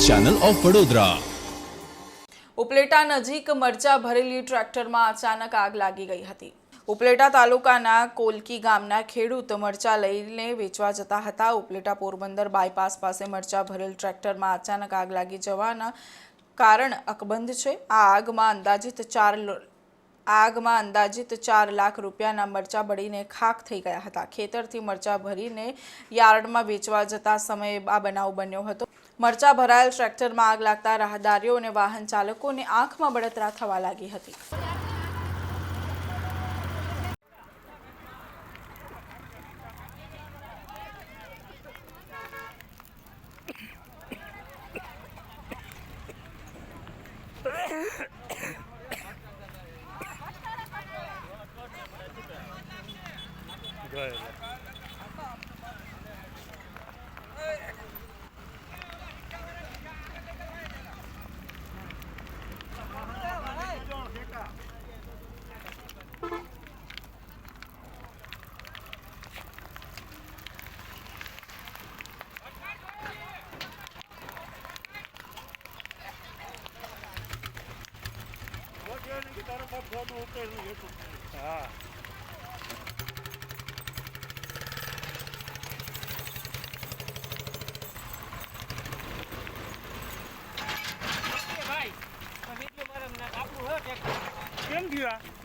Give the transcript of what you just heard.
Channel of Vadodara. Upleta નજીક મરચા ભરેલી ટ્રેક્ટરમાં અચાનક આગ લાગી ગઈ હતી। ઉપલેટા તાલુકાના કોલકી ગામના ખેડૂત મરચા લઈને વેચવા જતા હતા। ઉપલેટા પોરબંદર બાયપાસ પાસે મરચા ભરેલ ટ્રેક્ટરમાં અચાનક આગ લાગી જવાના કારણ અકબંધ છે। આ આગમાં અંદાજિત 4 લાખ રૂપિયાના મરચા બળીને ખાખ થઈ ગયા હતા। ખેતરથી મરચા ભરીને યાર્ડમાં વેચવા જતા સમયે આ બનાવ બન્યો હતો। મરચા ભરાયેલ ટ્રેક્ટરમાં આગ લાગતા રાહદારીઓ અને વાહન ચાલકોને આંખમાં બળતરા થવા લાગી હતી। કેમ થયું